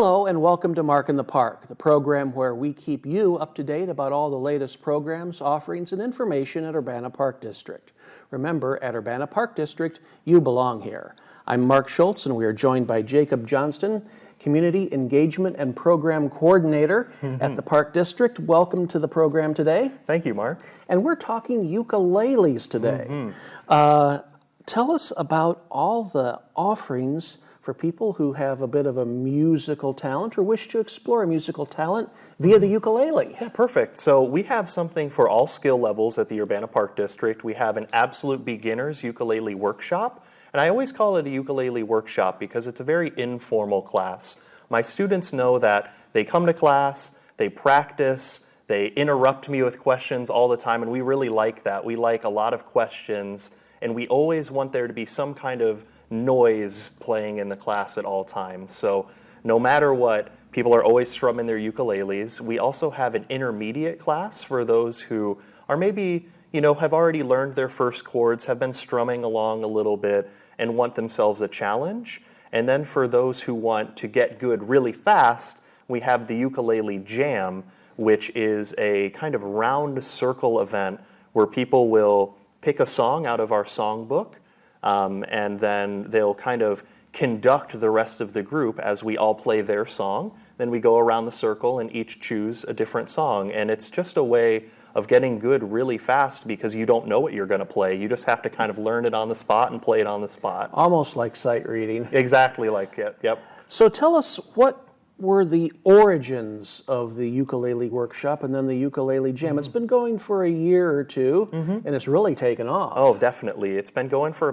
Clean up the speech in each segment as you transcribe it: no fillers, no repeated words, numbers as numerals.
Hello and welcome to Mark in the Park, the program where we keep you up to date about all the latest programs, offerings, and information at Urbana Park District. Remember, at Urbana Park District, you belong here. I'm Mark Schultz and we are joined by Jacob Johnston, Community Engagement and Program Coordinator at the Park District. Welcome to the program today. Thank you, Mark. And we're talking ukuleles today. Tell us about all the offerings for people who have a bit of a musical talent or wish to explore a musical talent via the ukulele. Yeah, perfect. So we have something for all skill levels at the Urbana Park District. We have an absolute beginner's ukulele workshop. And I always call it a ukulele workshop because it's a very informal class. My students know that they come to class, they practice, they interrupt me with questions all the time, and we really like that. We like a lot of questions, and we always want there to be some kind of noise playing in the class at all times. So no matter what, people are always strumming their ukuleles. We also have an intermediate class for those who are maybe, have already learned their first chords, have been strumming along a little bit, and want themselves a challenge. And then for those who want to get good really fast, we have the Ukulele Jam, which is a kind of round circle event where people will pick a song out of our songbook, and then they'll kind of conduct the rest of the group as we all play their song. Then we go around the circle and each choose a different song. And it's just a way of getting good really fast because you don't know what you're going to play. You just have to kind of learn it on the spot and play it on the spot. Almost like sight reading. Exactly like it, yep. So tell us, what were the origins of the ukulele workshop and then the ukulele jam? It's been going for a year or two, and it's really taken off. Oh, definitely. It's been going for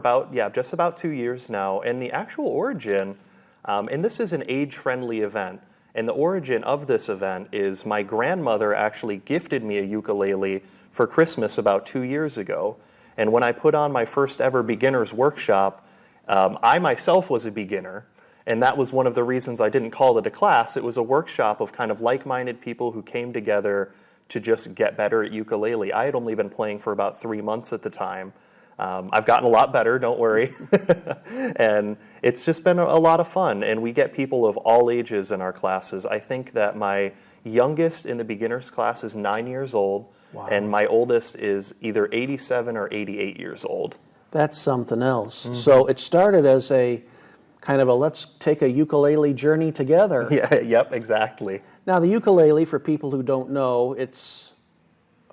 just about 2 years now. And the actual origin, and this is an age-friendly event, and the origin of this event is my grandmother actually gifted me a ukulele for Christmas about 2 years ago. And when I put on my first ever beginner's workshop, I myself was a beginner. And that was one of the reasons I didn't call it a class. It was a workshop of kind of like-minded people who came together to just get better at ukulele. I had only been playing for about 3 months at the time. I've gotten a lot better, don't worry. And it's just been a lot of fun. And we get people of all ages in our classes. I think that my youngest in the beginner's class is 9 years old. Wow. And my oldest is either 87 or 88 years old. That's something else. So it started as a kind of a let's take a ukulele journey together. Yeah, yep, exactly. Now the ukulele, for people who don't know, it's,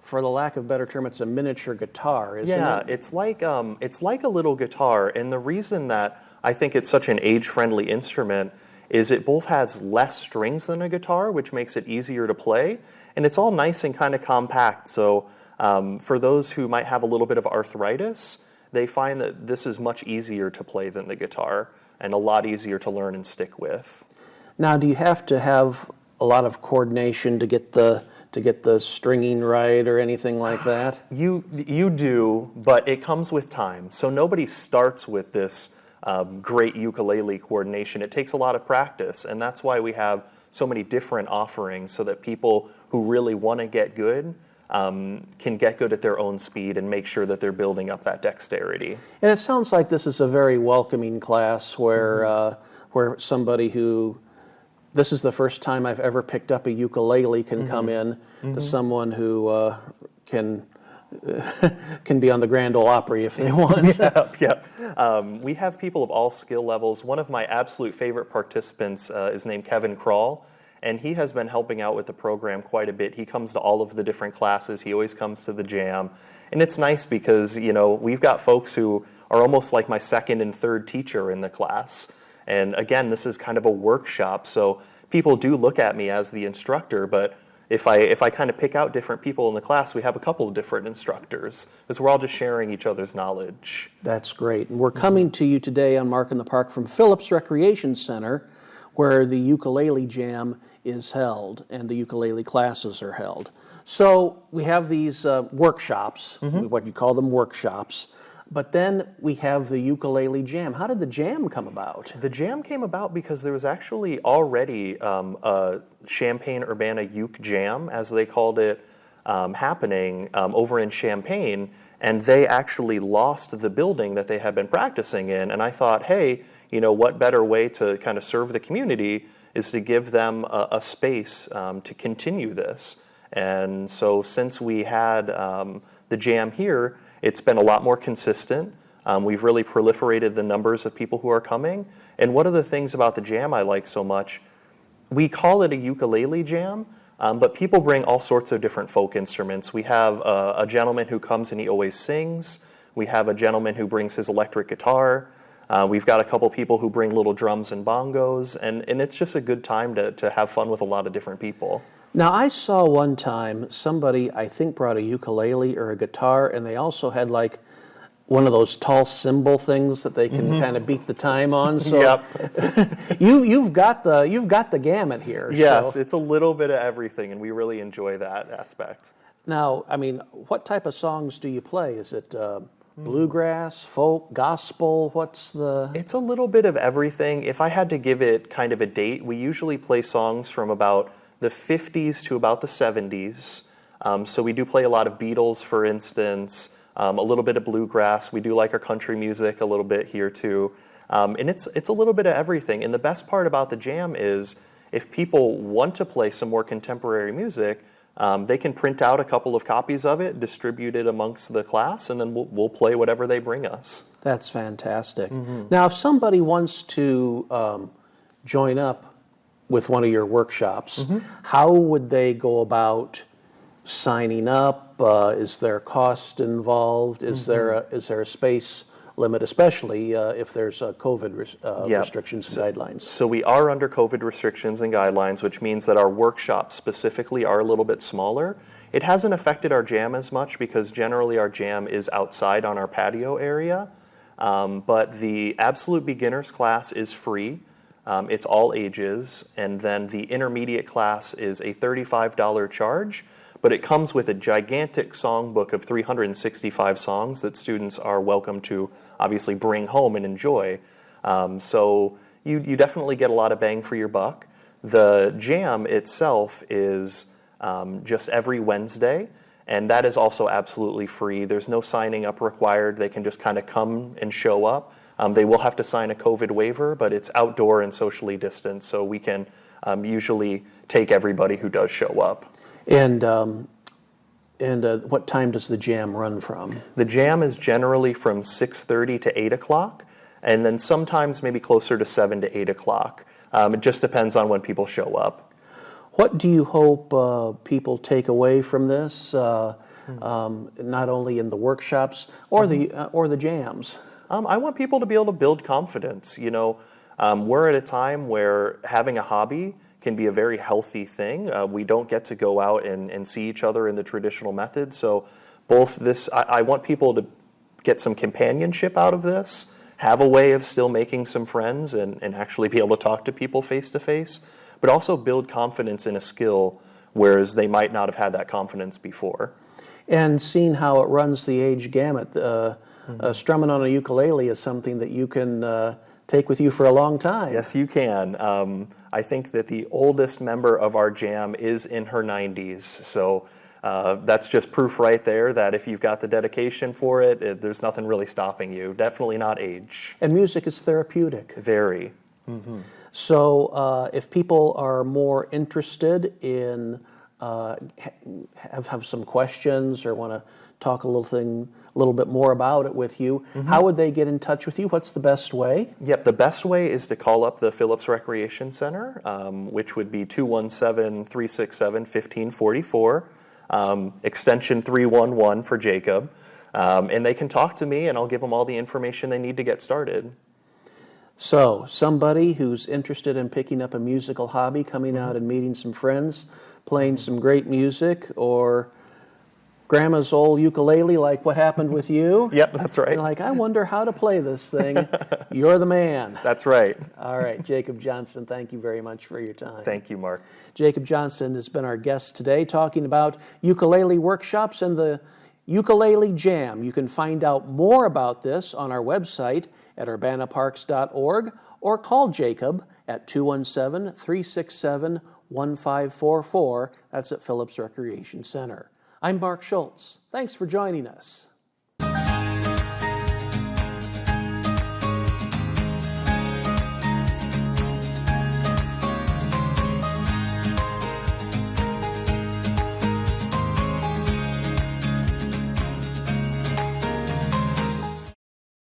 for the lack of a better term, it's a miniature guitar, isn't it? Yeah, it's like a little guitar, and the reason that I think it's such an age-friendly instrument is it both has less strings than a guitar, which makes it easier to play, and it's all nice and kind of compact. So for those who might have a little bit of arthritis, they find that this is much easier to play than the guitar, and a lot easier to learn and stick with. Now, do you have to have a lot of coordination to get the stringing right or anything like that? You do, but it comes with time. So nobody starts with this great ukulele coordination. It takes a lot of practice, and that's why we have so many different offerings so that people who really want to get good can get good at their own speed and make sure that they're building up that dexterity. And it sounds like this is a very welcoming class where somebody who, this is the first time I've ever picked up a ukulele can come in to someone who can be on the Grand Ole Opry if they want. Yep. We have people of all skill levels. One of my absolute favorite participants is named Kevin Kroll. And he has been helping out with the program quite a bit. He comes to all of the different classes. He always comes to the jam. And it's nice because, we've got folks who are almost like my second and third teacher in the class. And again, this is kind of a workshop. So people do look at me as the instructor, but if I kind of pick out different people in the class, we have a couple of different instructors because we're all just sharing each other's knowledge. That's great. And we're coming to you today on Mark in the Park from Phillips Recreation Center, where the Ukulele Jam is held and the ukulele classes are held. So we have these workshops, what you call them workshops, but then we have the Ukulele Jam. How did the jam come about? The jam came about because there was actually already a Champaign-Urbana Uke Jam, as they called it, happening over in Champaign, and they actually lost the building that they had been practicing in. And I thought, hey, what better way to kind of serve the community is to give them a space to continue this. And so since we had the jam here, it's been a lot more consistent. We've really proliferated the numbers of people who are coming. And one of the things about the jam I like so much, we call it a ukulele jam, but people bring all sorts of different folk instruments. We have a gentleman who comes and he always sings. We have a gentleman who brings his electric guitar. We've got a couple people who bring little drums and bongos, and it's just a good time to have fun with a lot of different people. Now, I saw one time somebody, I think, brought a ukulele or a guitar, and they also had like one of those tall cymbal things that they can kind of beat the time on. So Yep. you've got the gamut here. Yes, So. it's a little bit of everything, and we really enjoy that aspect. Now, I mean, what type of songs do you play? Is it bluegrass, folk, gospel? What's the... It's a little bit of everything. If I had to give it kind of a date, we usually play songs from about the 50s to about the 70s. So we do play a lot of Beatles, for instance, a little bit of bluegrass. We do like our country music a little bit here too. And it's a little bit of everything. And the best part about the jam is if people want to play some more contemporary music, they can print out a couple of copies of it, distribute it amongst the class, and then we'll play whatever they bring us. That's fantastic. Now, if somebody wants to join up with one of your workshops, how would they go about signing up? Is there cost involved? Is there a space limit, especially if there's COVID restrictions and guidelines? So we are under COVID restrictions and guidelines, which means that our workshops specifically are a little bit smaller. It hasn't affected our jam as much because generally our jam is outside on our patio area. But the absolute beginners class is free. It's all ages. And then the intermediate class is a $35 charge. But it comes with a gigantic songbook of 365 songs that students are welcome to obviously bring home and enjoy. So you definitely get a lot of bang for your buck. The jam itself is just every Wednesday, and that is also absolutely free. There's no signing up required. They can just kind of come and show up. They will have to sign a COVID waiver, but it's outdoor and socially distanced, so we can usually take everybody who does show up. And what time does the jam run from? The jam is generally from 6:30 to 8 o'clock, and then sometimes maybe closer to 7 to 8 o'clock. It just depends on when people show up. What do you hope people take away from this, not only in the workshops or the jams? I want people to be able to build confidence. You know, we're at a time where having a hobby can be a very healthy thing. We don't get to go out and see each other in the traditional method. So both this, I want people to get some companionship out of this, have a way of still making some friends and actually be able to talk to people face to face, but also build confidence in a skill, whereas they might not have had that confidence before. And seeing how it runs the age gamut, strumming on a ukulele is something that you can take with you for a long time. Yes, you can. I think that the oldest member of our jam is in her 90s, so that's just proof right there that if you've got the dedication for it, there's nothing really stopping you. Definitely not age. And music is therapeutic. Very. So if people are more interested in, have some questions or want to talk a little bit more about it with you, how would they get in touch with you? What's the best way? Yep, the best way is to call up the Phillips Recreation Center, which would be 217-367-1544, extension 311 for Jacob. And they can talk to me and I'll give them all the information they need to get started. So somebody who's interested in picking up a musical hobby, coming out and meeting some friends, playing some great music, or grandma's old ukulele, like what happened with you. Yep, that's right. And like, I wonder how to play this thing. You're the man. That's right. All right, Jacob Johnston, thank you very much for your time. Thank you, Mark. Jacob Johnston has been our guest today, talking about ukulele workshops and the Ukulele Jam. You can find out more about this on our website at urbanaparks.org or call Jacob at 217-367-1544. That's at Phillips Recreation Center. I'm Mark Schultz. Thanks for joining us.